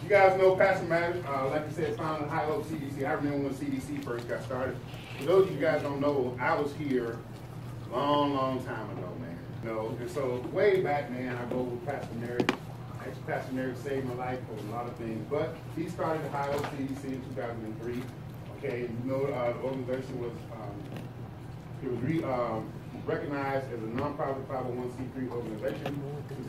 You guys know Pastor Matters, like I said, founded HHCDC. I remember when CDC first got started. For those of you guys don't know, I was here long time ago, man. You know, and so way back, man, I go with Pastor Mary. Actually, Pastor Mary saved my life for a lot of things. But he started the HHCDC in 2003. Okay, you know, the organization was recognized as a nonprofit 501c3 organization.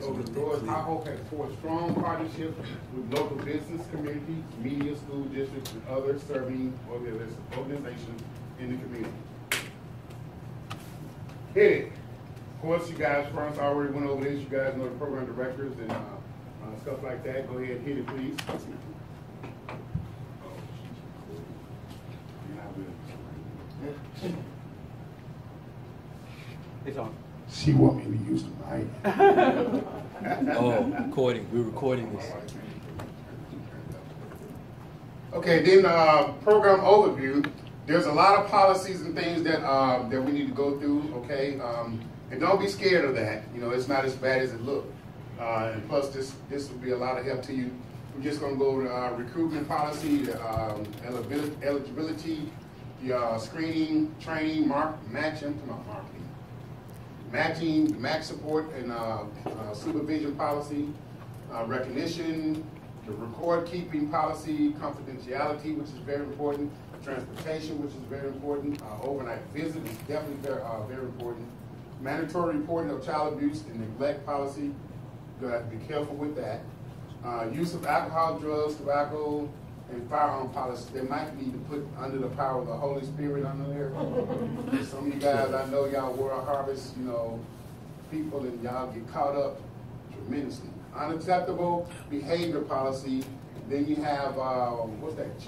Over the doors, High Hope has forged strong partnerships with local business communities, media, school districts, and other serving organizations in the community. Hit it. Of course, you guys, Franz already went over this. You guys know the program directors and stuff like that. Go ahead, hit it, please. It's on. She want me to use the mic. Oh, recording. We're recording this. Okay, then program overview. There's a lot of policies and things that that we need to go through. Okay, and don't be scared of that. You know, it's not as bad as it looks. And plus, this will be a lot of help to you. We're just going to go over recruitment policy, the eligibility, the screening, training, matching, match support and supervision policy, recognition, the record keeping policy, confidentiality, which is very important, transportation, which is very important, overnight visit is definitely very important, mandatory reporting of child abuse and neglect policy, you have to be careful with that, use of alcohol, drugs, tobacco, and firearm policy. They might need to put under the power of the Holy Spirit under there. Some of you guys, I know y'all World Harvest, you know, people, and y'all get caught up tremendously. Unacceptable behavior policy. Then you have, what's that,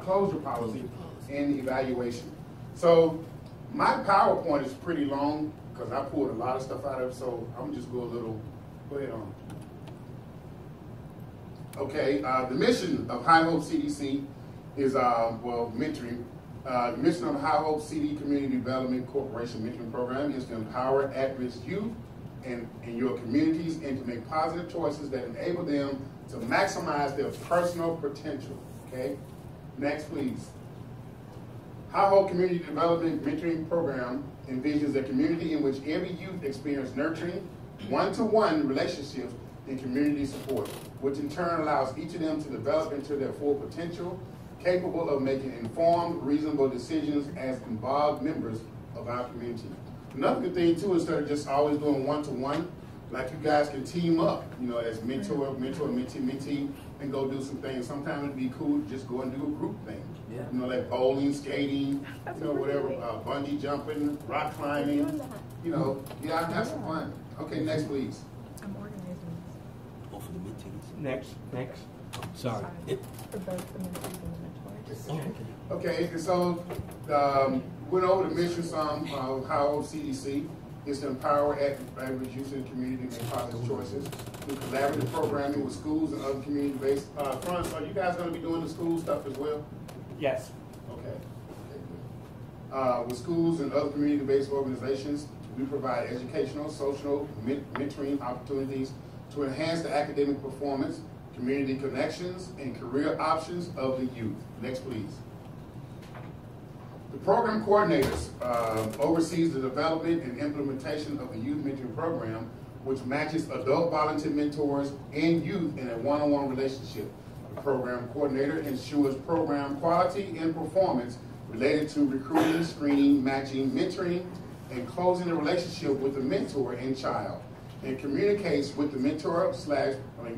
closure policy and evaluation. So my PowerPoint is pretty long because I pulled a lot of stuff out of it, so I'm gonna just go ahead on. Okay, the mission of High Hope CDC is, mentoring. The mission of the High Hope CD Community Development Corporation Mentoring Program is to empower at-risk youth in your communities and to make positive choices that enable them to maximize their personal potential. Okay, next please. High Hope Community Development Mentoring Program envisions a community in which every youth experience nurturing, one-to-one relationships and community support, which in turn allows each of them to develop into their full potential, capable of making informed, reasonable decisions as involved members of our community. Another good thing too, instead of just always doing one-to-one, like you guys can team up, you know, as mentor, mentee, and go do some things. Sometimes it'd be cool to just go and do a group thing. Yeah. You know, like bowling, skating, you know, whatever, bungee jumping, rock climbing, you know, yeah, have some fun. Okay, next please. I'm organizing Oh, for the meetings. Next. Sorry. for both the mentors and the mentors. Oh, okay. Okay, and so went over the mission some of High Hope CDC is to empower average youth in the community to make positive choices through collaborative programming with schools and other community-based. Franz, are you guys going to be doing the school stuff as well? Yes. Okay, good. With schools and other community-based organizations, we provide educational, social, mentoring opportunities to enhance the academic performance, community connections, and career options of the youth. Next, please. The program coordinators oversees the development and implementation of the youth mentoring program, which matches adult volunteer mentors and youth in a one-on-one relationship. The program coordinator ensures program quality and performance related to recruiting, screening, matching, mentoring, and closing the relationship with the mentor and child, and communicates with the mentor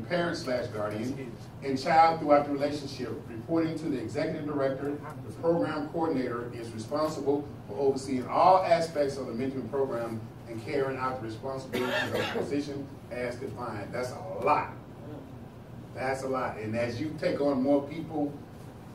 parent / guardian and child throughout the relationship, reporting to the executive director. The program coordinator is responsible for overseeing all aspects of the mentoring program and carrying out the responsibilities of the position as defined. That's a lot. That's a lot. And as you take on more people,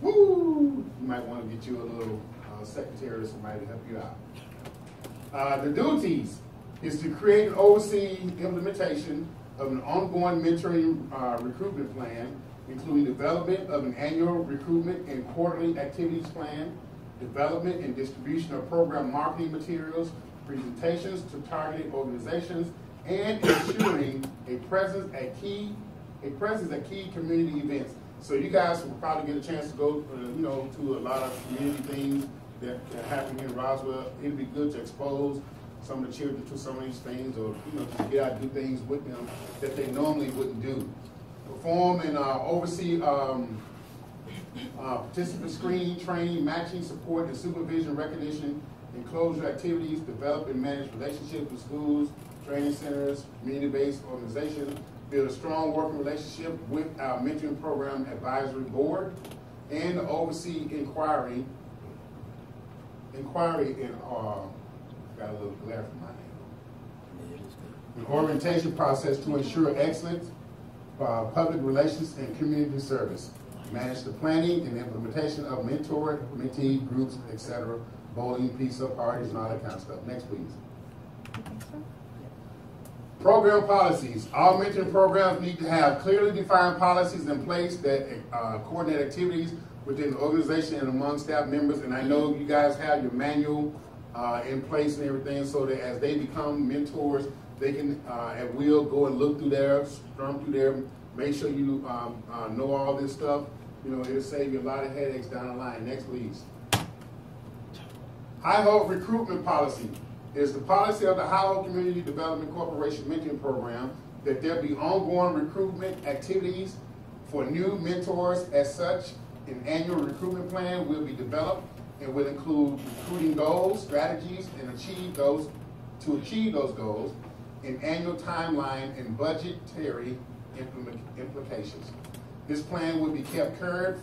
woo, you might want to get you a little secretary or somebody to help you out. The duties is to create and oversee implementation of an ongoing mentoring recruitment plan, including development of an annual recruitment and quarterly activities plan, development and distribution of program marketing materials, presentations to targeted organizations, and ensuring a presence at key community events. So you guys will probably get a chance to go, you know, to a lot of community things that happen here in Roswell. It'd be good to expose some of the children to some of these things, or you know, just get out and do things with them that they normally wouldn't do. Perform and oversee participant screening, training, matching, support, and supervision, recognition, and closure activities. Develop and manage relationships with schools, training centers, community-based organizations. Build a strong working relationship with our mentoring program advisory board, and oversee inquiry and got a little glare from my name. An orientation process to ensure excellence, public relations, and community service. Manage the planning and implementation of mentor, mentee groups, etc. Bowling, pizza parties, and all that kind of stuff. Next, please. Program policies. All mentoring programs need to have clearly defined policies in place that coordinate activities within the organization and among staff members. And I know you guys have your manual in place and everything, so that as they become mentors, they can at will go and look through there, strum through there, make sure you know all this stuff. You know, it'll save you a lot of headaches down the line. Next, please. High Hope recruitment policy. Is the policy of the High Hope Community Development Corporation Mentoring Program that there be ongoing recruitment activities for new mentors. As such, an annual recruitment plan will be developed and will include recruiting goals, strategies, and achieve those goals, an annual timeline and budgetary implications. This plan will be kept current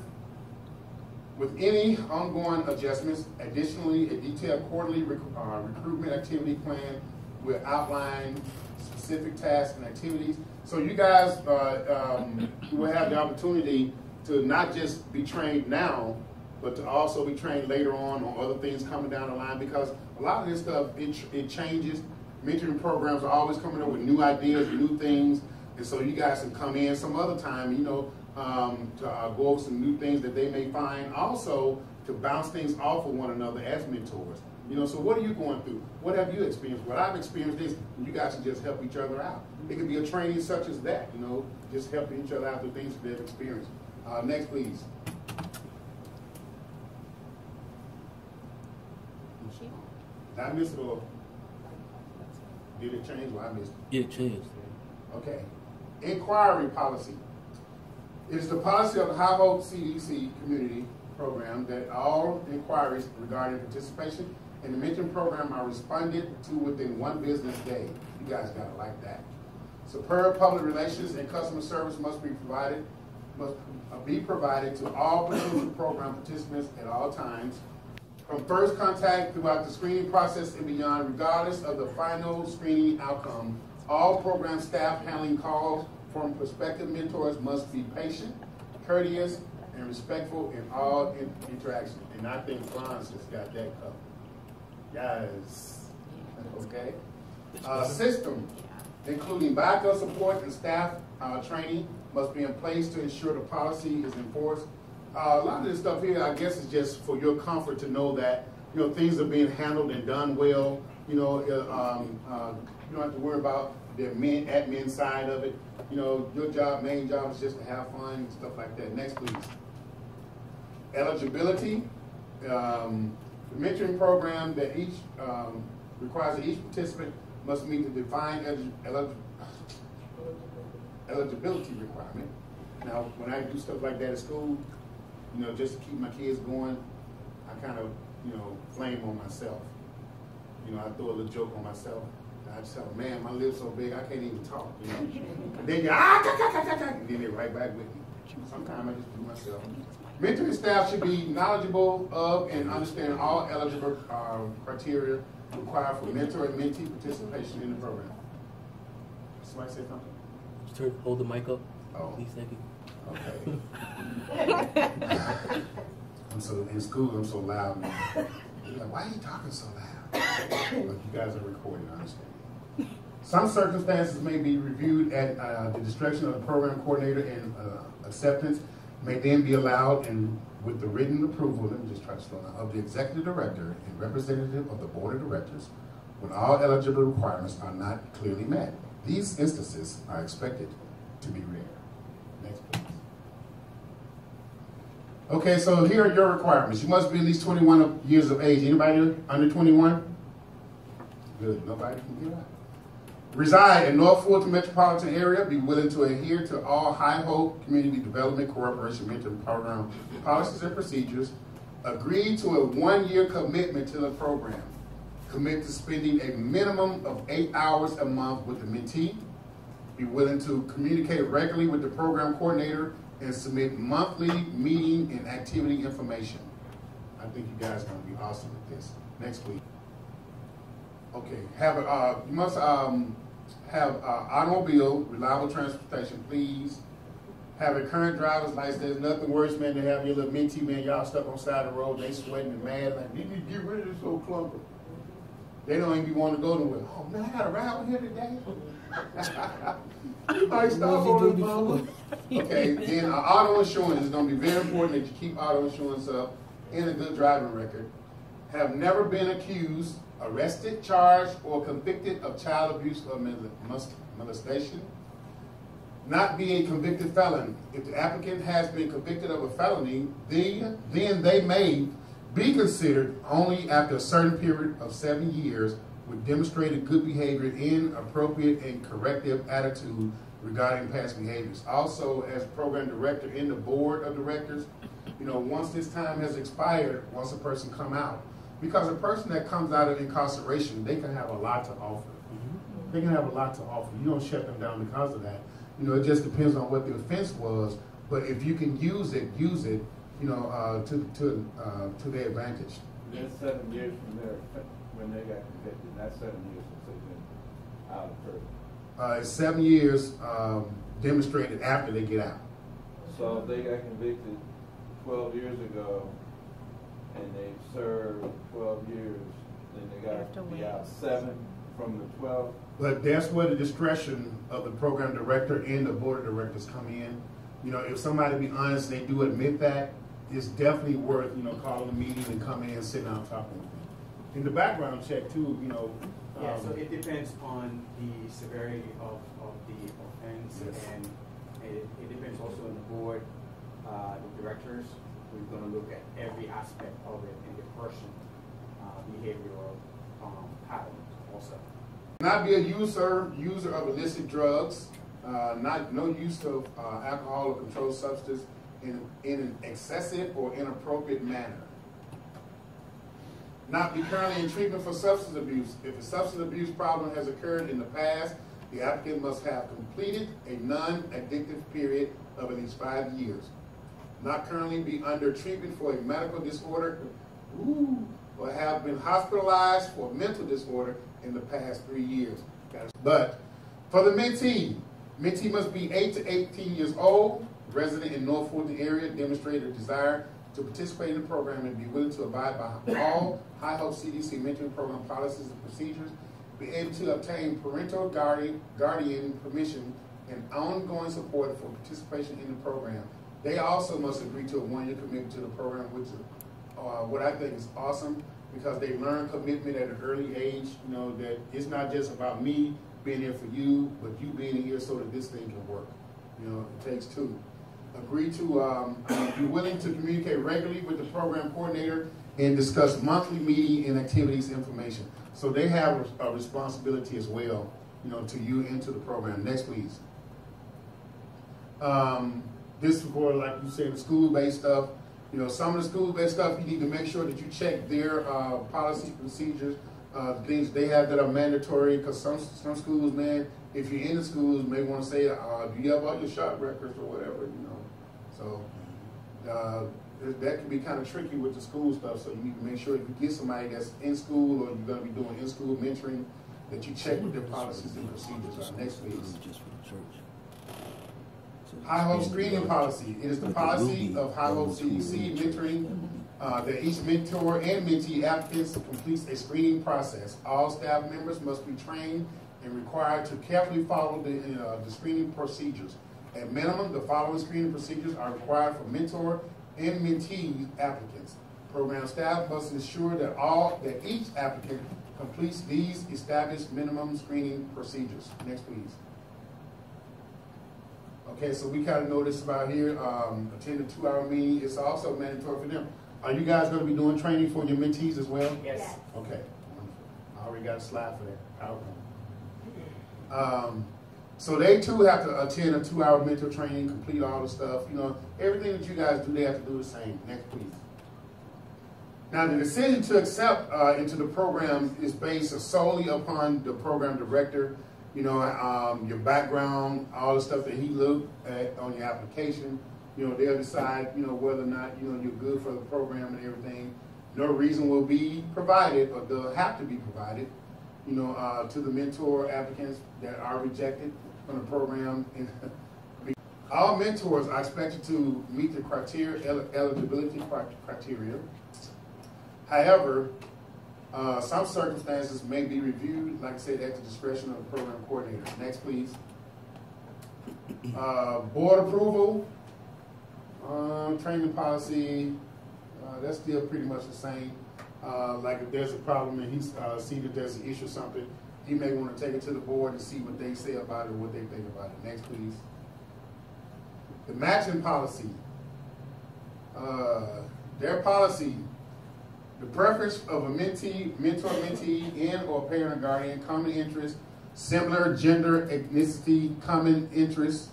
with any ongoing adjustments. Additionally, a detailed quarterly recruitment activity plan will outline specific tasks and activities. So you guys will have the opportunity to not just be trained now, but to also be trained later on other things coming down the line, because a lot of this stuff, it changes. Mentoring programs are always coming up with new ideas, new things, and so you guys can come in some other time, you know, to go over some new things that they may find. Also, to bounce things off of one another as mentors. You know, so what are you going through? What have you experienced? What I've experienced is you guys can just help each other out. It could be a training such as that, you know, just helping each other out through things that they've experienced. Next, please. Did I miss it, or did it change? Well, I missed it. It changed. Okay. Inquiry policy. It is the policy of the HHCDC community program that all inquiries regarding participation in the mentoring program are responded to within 1 business day. You guys gotta like that. Superb public relations and customer service must be provided to all potential program participants at all times, from first contact throughout the screening process and beyond, regardless of the final screening outcome. All program staff handling calls from prospective mentors must be patient, courteous, and respectful in all interactions. And I think Franz has got that covered. Yes. Okay. System, including backup support and staff training, must be in place to ensure the policy is enforced. A lot of this stuff here, I guess, is just for your comfort to know that, you know, things are being handled and done well. You know, you don't have to worry about the admin side of it. You know, your main job is just to have fun and stuff like that. Next, please. Eligibility. The mentoring program that requires that each participant must meet the defined eligibility requirement. Now, when I do stuff like that at school, you know, just to keep my kids going, I kind of, you know, flame on myself. You know, I throw a little joke on myself. I just tell them, man, my lips so big, I can't even talk, you know. And then you, and then they're right back with me. Sometimes I just do myself. Mentoring staff should be knowledgeable of and understand all eligible criteria required for mentor and mentee participation in the program. Somebody say something? Hold the mic up. Oh. Please, thank you. Okay. In school, I'm so loud, man. You're like, why are you talking so loud? But you guys are recording, I understand. Some circumstances may be reviewed at the discretion of the program coordinator, and acceptance may then be allowed, and with the written approval, let me just try to slow down, of the executive director and representative of the board of directors when all eligible requirements are not clearly met. These instances are expected to be rare. Next, please. Okay, so here are your requirements. You must be at least 21 years of age. Anybody under 21? Good, nobody can get out. Reside in North Fulton metropolitan area. Be willing to adhere to all High Hope Community Development Cooperation Mentoring Program policies and procedures. Agree to a 1-year commitment to the program. Commit to spending a minimum of 8 hours a month with the mentee. Be willing to communicate regularly with the program coordinator and submit monthly meeting and activity information. I think you guys are going to be awesome with this. Next week. Okay, you must have automobile, reliable transportation, please. Have a current driver's license. There's nothing worse, man, than have your little mentee, man, y'all stuck on the side of the road, they sweating and mad, like, need to get rid of this old clunker. They don't even want to go nowhere. Oh, man, I got to ride with here today. You might stop on the phone. Okay, then auto insurance is going to be very important that you keep auto insurance up and a good driving record. Have never been accused, arrested, charged, or convicted of child abuse or molestation. Not be a convicted felon. If the applicant has been convicted of a felony, then they may be considered only after a certain period of 7 years with demonstrated good behavior in appropriate and corrective attitude regarding past behaviors. Also, as program director in the board of directors, you know, once this time has expired, once a person come out, because a person that comes out of incarceration, they can have a lot to offer. They can have a lot to offer. You don't shut them down because of that. You know, it just depends on what the offense was. But if you can use it, you know, to their advantage. That's 7 years from there when they got convicted. That's 7 years since they've been out of prison. It's 7 years demonstrated after they get out. So if they got convicted 12 years ago and they served 12 years, then they got to be out 7 from the 12. But that's where the discretion of the program director and the board of directors come in. You know, if somebody be honest, they do admit that, it's definitely worth, you know, calling a meeting and coming in and sitting down talking with them. In the background check too, you know. Yeah, so it depends on the severity of the offense, yes. And it depends also on the board, the directors. We're going to look at every aspect of it in the person behavioral pattern also. Not be a user of illicit drugs, no use of alcohol or controlled substance in an excessive or inappropriate manner. Not be currently in treatment for substance abuse. If a substance abuse problem has occurred in the past, the applicant must have completed a non-addictive period of at least 5 years. Not currently be under treatment for a medical disorder, or have been hospitalized for a mental disorder in the past 3 years. But for the mentee must be 8 to 18 years old, resident in North Fulton area, demonstrate a desire to participate in the program and be willing to abide by all High Hope CDC mentoring program policies and procedures, be able to obtain parental guardian permission and ongoing support for participation in the program. They also must agree to a 1-year commitment to the program, which is what I think is awesome, because they learn commitment at an early age. You know, that it's not just about me being here for you, but you being here so that this thing can work. You know, it takes two. Agree to be willing to communicate regularly with the program coordinator and discuss monthly meeting and activities information. So they have a responsibility as well, you know, to you and to the program. Next, please. This is for, like you said, the school-based stuff. You know, some of the school-based stuff, you need to make sure that you check their policies, procedures, things they have that are mandatory, because some schools, man, if you're in the schools, may want to say, do you have all your shot records or whatever, you know. So that can be kind of tricky with the school stuff, so you need to make sure if you get somebody that's in school or you're going to be doing in-school mentoring, that you check what their policies and procedures are. Next, please. High Hope screening policy. It is the policy of High Hope CDC mentoring that each mentor and mentee applicants completes a screening process. All staff members must be trained and required to carefully follow the screening procedures. At minimum, the following screening procedures are required for mentor and mentee applicants. Program staff must ensure that each applicant completes these established minimum screening procedures. Next, please. Okay, so we kind of know this about here. Attend a 2-hour meeting. It's also mandatory for them. Are you guys going to be doing training for your mentees as well? Yes. Okay. I already got a slide for that. PowerPoint. So they too have to attend a 2-hour mentor training, complete all the stuff. You know, everything that you guys do, they have to do the same. Next, please. Now, the decision to accept into the program is based solely upon the program director. You know, your background, all the stuff that he looked at on your application. You know, they'll decide, you know, whether or not, you know, you're good for the program and everything. No reason will be provided, or they'll have to be provided, you know, to the mentor applicants that are rejected from the program. All mentors are expected to meet the criteria, eligibility criteria. However, some circumstances may be reviewed, like I said, at the discretion of the program coordinator. Next, please. Board approval, training policy, that's still pretty much the same. Like if there's a problem and he's seen that there's an issue or something, he may want to take it to the board and see what they say about it or what they think about it. Next, please. The matching policy. Their policy, the preference of a mentee, mentor, mentee, and or parent or guardian, common interest, similar gender, ethnicity, common interest,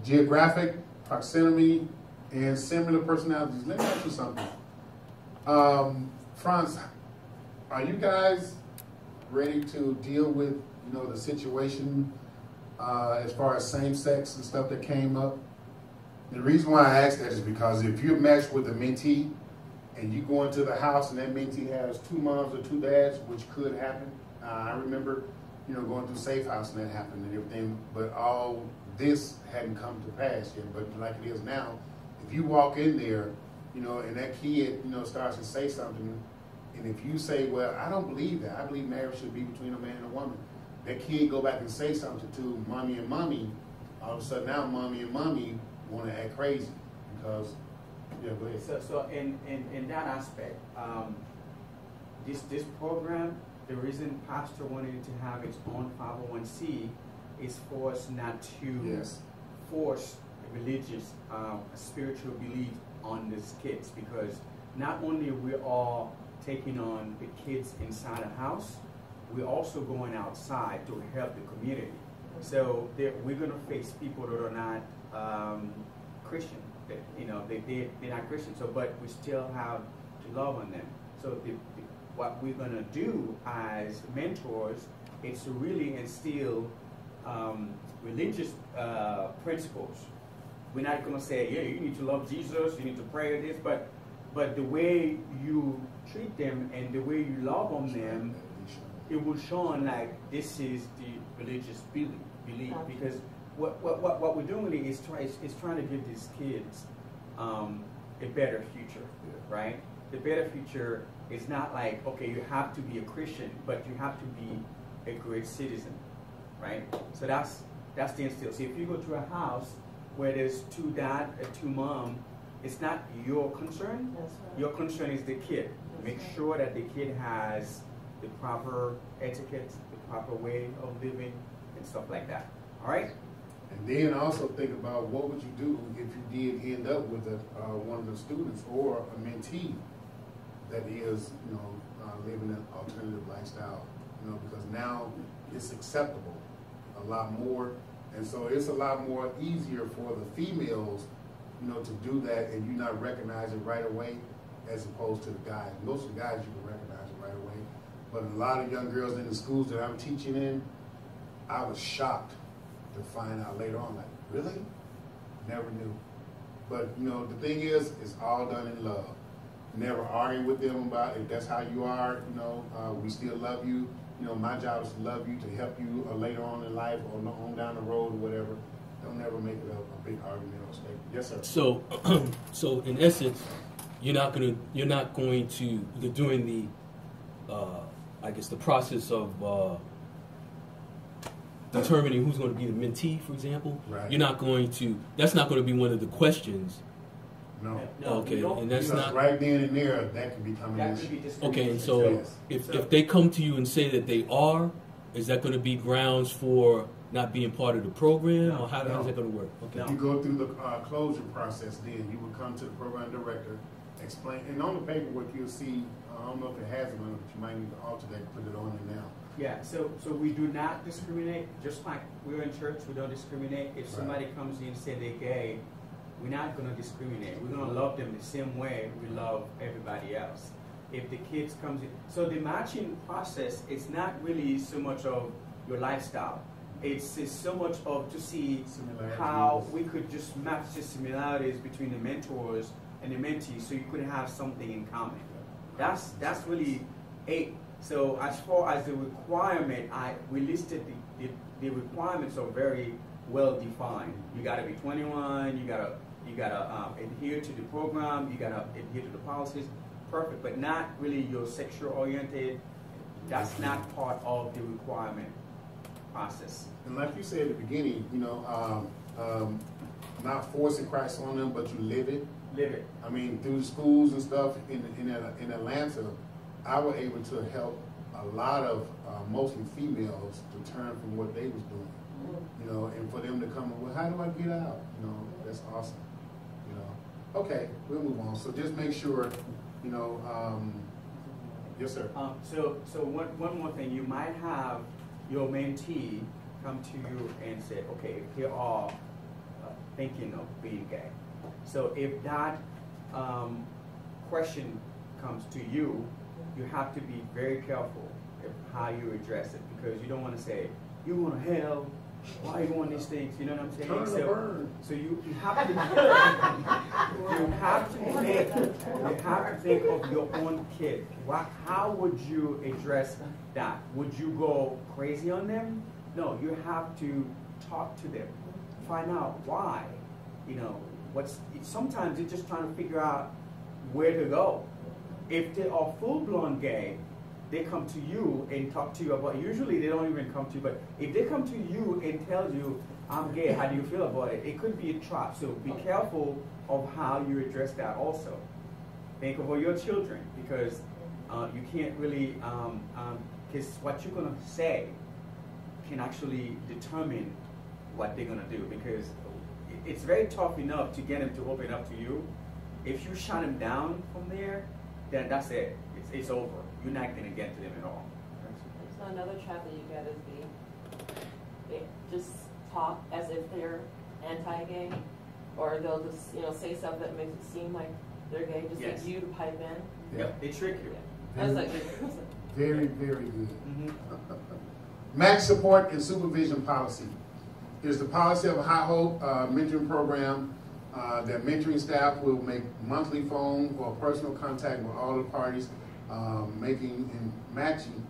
geographic proximity, and similar personalities. Let me ask you something. Franz, are you guys ready to deal with, you know, the situation as far as same-sex and stuff that came up? The reason why I ask that is because if you're matched with a mentee and you go into the house and that mentee has 2 moms or 2 dads, which could happen. I remember, you know, going through Safe House and that happened and everything, but all this hadn't come to pass yet. But like it is now, if you walk in there, you know, and that kid, you know, starts to say something, and if you say, well, I don't believe that. I believe marriage should be between a man and a woman. That kid go back and say something to mommy and mommy. All of a sudden now mommy and mommy want to act crazy because, yeah, go ahead. So in that aspect, this program, the reason Pastor wanted to have its own 501c is for us not to force religious, spiritual belief on these kids, because not only we are taking on the kids inside a house, we're also going outside to help the community. So we're going to face people that are not Christian. You know, they're not Christian. So, but we still have to love on them. So what we're going to do as mentors is to really instill religious principles. We're not going to say, yeah, you need to love Jesus, you need to pray this, but the way you treat them and the way you love on them, it will show like this is the religious belief. Because what we're doing is trying to give these kids a better future, right? The better future is not like, okay, you have to be a Christian, but you have to be a great citizen, right? So that's the instill. So if you go to a house where there's 2 dad and 2 mom, it's not your concern. That's right. Your concern is the kid. Make sure that the kid has the proper etiquette, the proper way of living, and stuff like that. All right? And then also think about what would you do if you did end up with one of the students or a mentee that is, you know, living an alternative lifestyle, you know, because now it's acceptable a lot more. And so it's a lot more easier for the females, you know, to do that and you not recognize it right away as opposed to the guys. Most of the guys you can recognize it right away. But a lot of young girls in the schools that I'm teaching in, I was shocked to find out later on, like, really? Never knew. But, you know, the thing is, it's all done in love. Never arguing with them about if that's how you are, you know, we still love you. You know, my job is to love you, to help you later on in life or on down the road or whatever. Don't never make it a big argument or statement. Yes, sir. So, so in essence, you're not going to during the, I guess the process of determining who's going to be the mentee, for example. Right. You're not going to. That's not going to be one of the questions. No. Okay, and that's not right then and there. That could become an issue. okay. And so, if they come to you and say that they are, is that going to be grounds for not being part of the program, No, or how's that going to work? Okay. No. You go through the closure process, then you would come to the program director, explain, and on the paperwork you'll see, I don't know if it has it on it, but you might need to alter that, put it on there now. Yeah, so we do not discriminate, just like we're in church, we don't discriminate. If somebody comes in and say they're gay, we're not going to discriminate. We're going to love them the same way we love everybody else. If the kids comes in, so the matching process, it's not really so much of your lifestyle. It's so much of to see how we could just match the similarities between the mentors and the mentees, so you could have something in common. That's really it. So as far as the requirement, we listed the requirements are very well defined. You got to be 21. You got to adhere to the program. You got to adhere to the policies. Perfect, but not really your sexual oriented. That's not part of the requirement process. And like you said at the beginning, you know, not forcing Christ on them, but you live it. Live it. I mean, through schools and stuff in Atlanta, I was able to help a lot of mostly females to turn from what they was doing. You know, and for them to come, well, how do I get out? You know, that's awesome. You know, okay, we'll move on. So just make sure, you know, yes, sir. So one more thing, you might have your mentee come to you and say, okay, if they are thinking of being gay. So if that question comes to you, you have to be very careful of how you address it, because you don't want to say, you going to hell, why are you doing these things? You know what I'm saying? Turn to burn. So you have to you have to think of your own kid. How would you address that? Would you go crazy on them? No, you have to talk to them, find out why. You know, sometimes they're just trying to figure out where to go. If they are full-blown gay, they come to you and talk to you about, usually they don't even come to you, but if they come to you and tell you, I'm gay, how do you feel about it? It could be a trap, so be careful of how you address that also. Think about your children, because you can't really, because what you're going to say can actually determine what they're going to do, because it's very tough enough to get them to open up to you. If you shut them down from there, then that's it. It's over. You're not going to get to them at all. So another trap that you get is they just talk as if they're anti-gay, or they'll just say stuff that makes it seem like they're gay, just Yes. like you to pipe in. Yep, they trick you. Yeah. I was like, Very, very good. Mm-hmm. Match support and supervision policy. Here's the policy of a High Hope mentoring program. That mentoring staff will make monthly phone or personal contact with all the parties, making and matching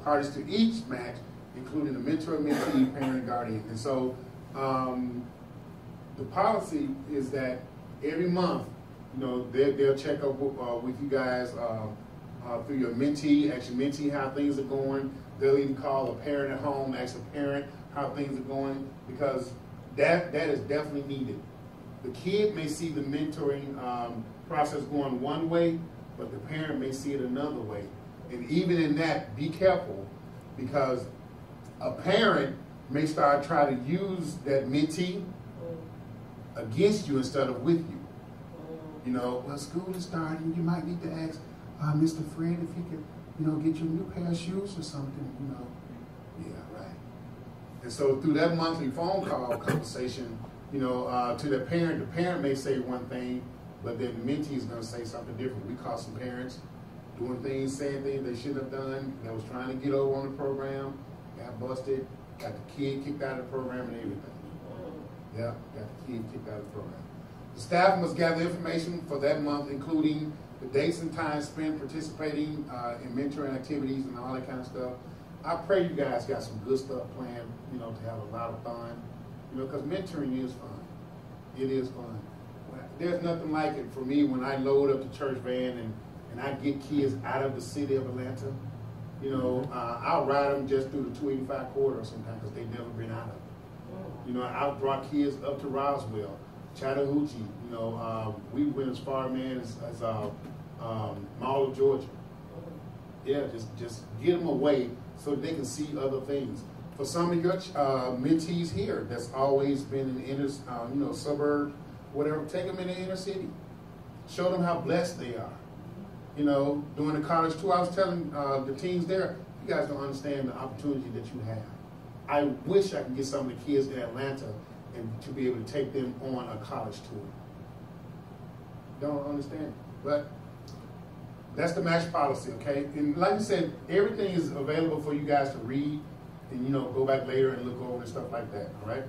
parties to each match, including the mentor, mentee, parent, guardian. And so the policy is that every month, they'll check up with you guys through your mentee, ask your mentee how things are going. They'll even call a parent at home, ask a parent how things are going, because that is definitely needed. The kid may see the mentoring process going one way, but the parent may see it another way. And even in that, be careful, because a parent may start trying to use that mentee against you instead of with you. Well, school is starting. You might need to ask Mr. Fred if he could, get you a new pair of shoes or something. Yeah, right. And so through that monthly phone call conversation, to the parent may say one thing, but then the mentee is going to say something different. We caught some parents doing things, saying things they shouldn't have done, that was trying to get over on the program, got busted, got the kid kicked out of the program and everything. Yeah, got the kid kicked out of the program. The staff must gather information for that month, including the dates and times spent participating in mentoring activities and all that kind of stuff. I pray you guys got some good stuff planned, to have a lot of fun. Because mentoring is fun. It is fun. There's nothing like it for me when I load up the church van and I get kids out of the city of Atlanta. I'll ride them just through the 285 corridor sometimes because they've never been out of it. I'll draw kids up to Roswell, Chattahoochee. We went as far, man, as Mall of Georgia. Yeah, just get them away so they can see other things. For some of your mentees here that's always been in the inner, suburb, whatever, take them in the inner city. Show them how blessed they are. During the college tour, I was telling the teens there, you guys don't understand the opportunity that you have. I wish I could get some of the kids in Atlanta and to be able to take them on a college tour. Don't understand, but that's the match policy, okay? And like I said, everything is available for you guys to read and, go back later and look over and stuff like that, all right?